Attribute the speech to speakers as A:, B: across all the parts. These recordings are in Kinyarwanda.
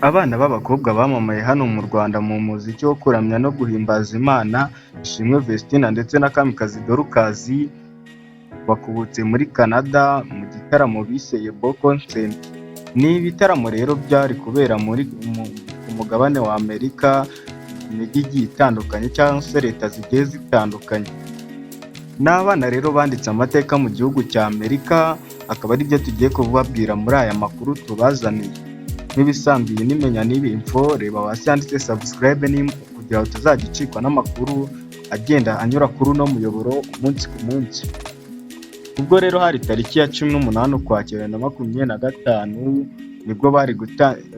A: Abana b'abakobwa bamamaye hano mu Rwanda mu muziki wo kuramya no guhimbaza Imana, Ishimwe Vestina ndetse na Kamikazi Dorcas bakubutse muri Canada mu gitaramo bise Yebo Concert. Ni ibitaramo rero byari kubera ku mugabane wa Amerika, imijyi igiye itandukanye cyangwa se leta zigiye zitandukanye. Ni abana rero banditse amateka mu gihugu cya Amerika, akaba ari byo tugiye kubabwira muri aya makuru tubazaniye. Nk'ibisanzwe nimenya n'ibi info, reba hasi handitse subscribe kugira ngo utazajya ucikwa n'amakuru agenda anyura kuri uno muyoboro umunsi ku munsi. Ubwo rero hari tariki ya 18 Ukwakira 2025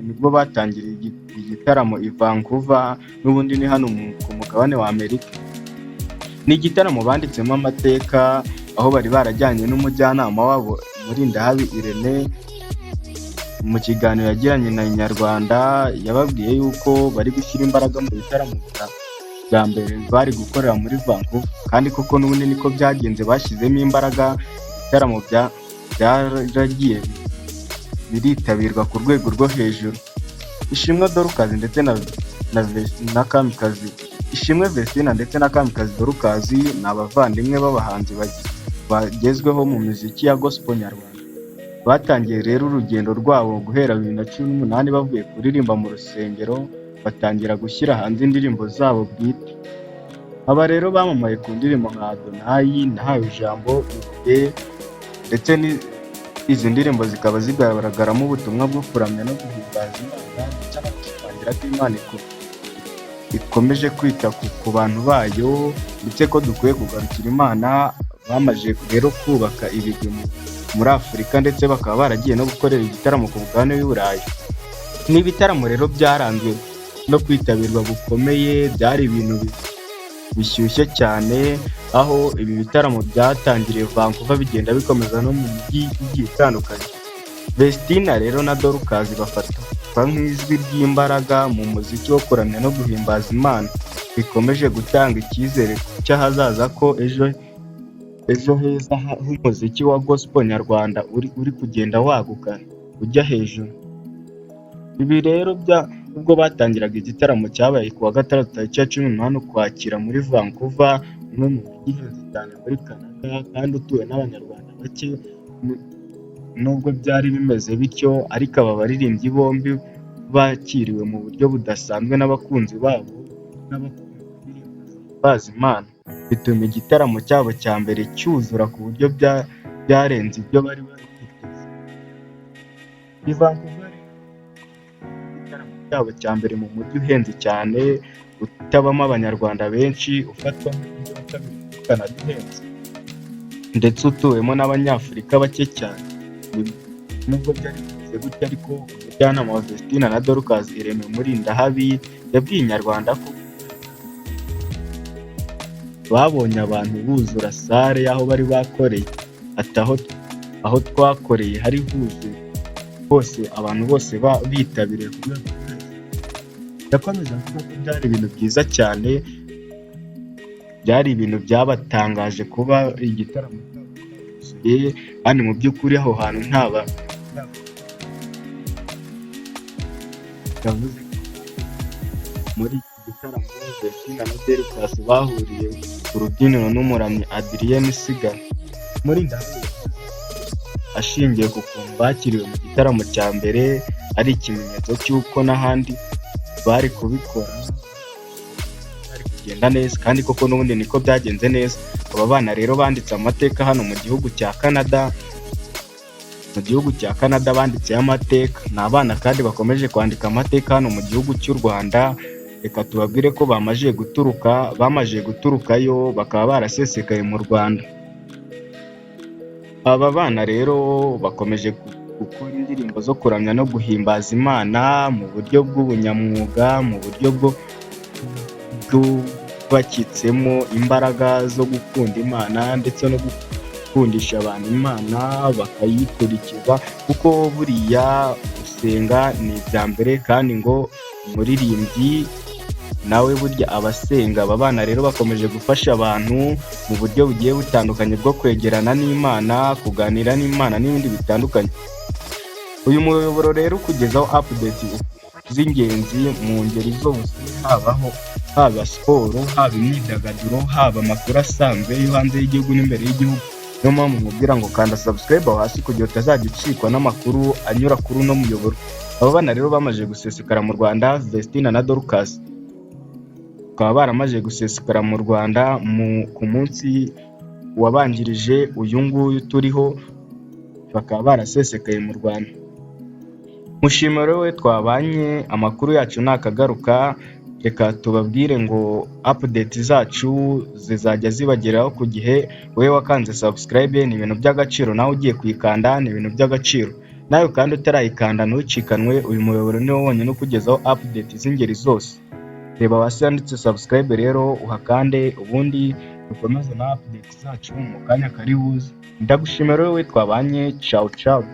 A: nibwo batangiriye igitaramo i Vancouver, n'ubundi ni hano ku mugabane wa Amerika. Ni igitaramo banditsemo amateka, aho bari barajyanye n'umujyanama wabo Murindahabi Irene. Mu kiganiro yagiranye na Inyarwanda yababwiye yuko bari gushyira imbaraga mu bitaramo bwa mbere bari gukorera muri Vancouver, kandi koko n'ubundi niko byagenze, bashyizemo imbaraga. Ibitaramo byaragiye biritabirwa ku rwego rwo hejuru. Ishimwe Dorcas ndetse na Kamikazi Ishimwe Vestina ndetse na Kamikazi Dorcas ni abavandimwe b'abahanzi bagezweho mu muziki ya gospel nyarwanda. Batangiye rero urugendo rwabo guhera 2018 bavuye kuririmba mu rusengero, batangira gushyira hanze indirimbo zabo bwite. Aba rero bamamaye ku ndirimbo nka Adonai, Nahawe Ijambo, Ubuye, ndetse izi ndirimbo zikaba zigaragaramo ubutumwa bwo kuramya no guhimbaza Imana, ndetse no gushimangira ko Imana ikomeje kwita ku bantu bayo, ndetse ko dukwiye kugarukira Imana. Bamaze rero kubaka ibigwi muri Afurika, ndetse bakaba baragiye no gukorera igitaramo ku mugabane w'i Burayi. Ni ibitaramo rero byaranzwe no kwitabirwa gukomeye, byari ibintu bishyushye cyane, aho ibi bitaramo byatangiriye Vancouver bigenda bikomeza no mu mijyi igiye itandukanye. Vestina rero na Dorcas bafatwa nk'ijwi ry'imbaraga mu muziki wo kuramya no guhimbaza Imana, bikomeje gutanga icyizere cy'ahazaza ko ejo heza h'umuziki wa gospel nyarwanda uri kugenda waguka ujya hejuru. Ibi rero ubwo batangiraga igitaramo cyabaye ku wa gatandatu tariki ya 18 Ukwakira muri Vancouver, umwe mu mijyi ihenze cyane muri Canada kandi utuwe n'abanyarwanda bake. Nubwo byari bimeze bityo, ariko aba baririmbyi bombi bakiriwe mu buryo budasanzwe n'abakunzi babo bazi Imana, bituma igitaramo cyabo cya mbere cyuzura ku buryo byarenze ibyo bari biteze. I Vancouver igitaramo cyabo cya mbere mu mujyi uhenze cyane, utabamo abanyarwanda benshi, ufatwa nk'umujyi wa kabiri muri Canada uhenze, ndetse utuwemo n'abanyafurika bake cyane. Nubwo byari bimeze gutya, ariko umujyanama wa Vestina na Dorcas Irene Murindahabi yabwiye Inyarwanda ko babonye abantu buzura sare y'aho bari bakoreye, ati aho twakoreye hari huzuye hose, abantu bose bitabiriye ku rwego rwo hejuru. Yakomeje avuga ko byari ibintu byiza cyane, byari ibintu byabatangaje kuba igitaramo cyuzuye, kandi mu by'ukuri aho hantu yavuze muri iki gitaramo Vestina na Dorcas bahuriye ku rubyiniro n'umuramyi Adrien Sigara. Murindahabi ashingiye ku kuntu bakiriwe mu gitaramo cya mbere ari ikimenyetso cy'uko n'ahandi bari kubikora bari kugenda neza, kandi koko n'ubundi niko byagenze neza. Aba bana rero banditse amateka hano mu gihugu cya Canada. Banditseho amateka. Ni abana kandi bakomeje kwandika amateka hano mu gihugu cy'u Rwanda. Reka tubabwire ko bamaze guturukayo, bakaba barasesekaye mu Rwanda. Aba bana rero bakomeje gukora indirimbo zo kuramya no guhimbaza Imana mu buryo bw'ubunyamwuga, mu buryo bakitsemo imbaraga zo gukunda Imana, ndetse no gukundisha abantu Imana bakayikurikiza, kuko buriya gusenga ni ibya mbere, kandi ngo umuririmbyi nawe burya abasenga. Aba bana rero bakomeje gufasha abantu mu buryo bugiye butandukanye bwo kwegerana n'Imana, kuganira n'Imana n'ibindi bitandukanye. Uyu muyoboro rero ukugezaho update z'ingenzi mu ngeri zose, haba siporo, haba imyidagaduro, haba amakuru asanzwe yo hanze y'igihugu n'imbere y'igihugu. Niyo mpamvu mubwira ngo kanda subscribe aho hasi kugira utazajya ucikwa n'amakuru anyura kuri uno muyoboro. Aba bana rero bamaze gusesekara mu Rwanda, Vestina na Dorcas bakaba baramaze gusesekara mu Rwanda ku munsi wabanjirije uyu nguyu turiho, bakaba barasesekaye mu Rwanda. Mushimire we twabanye, amakuru yacu nakagaruka, reka tubabwire ngo update zacu zizajya zibageraho ku gihe. Wowe wakanze subscribe ni ibintu by'agaciro, nawe ugiye kuyikanda ni ibintu by'agaciro. Nawe kandi utarayikanda ntucikanwe, uyu muyoboro niwo wonyine ukugezaho update z'ingeri zose. Reba hasi handitse subscribe rero uhakande, ubundi dukomeze na update zacu mu kanya kari buze. Ndagushimira wowe twabanye, ciao ciao.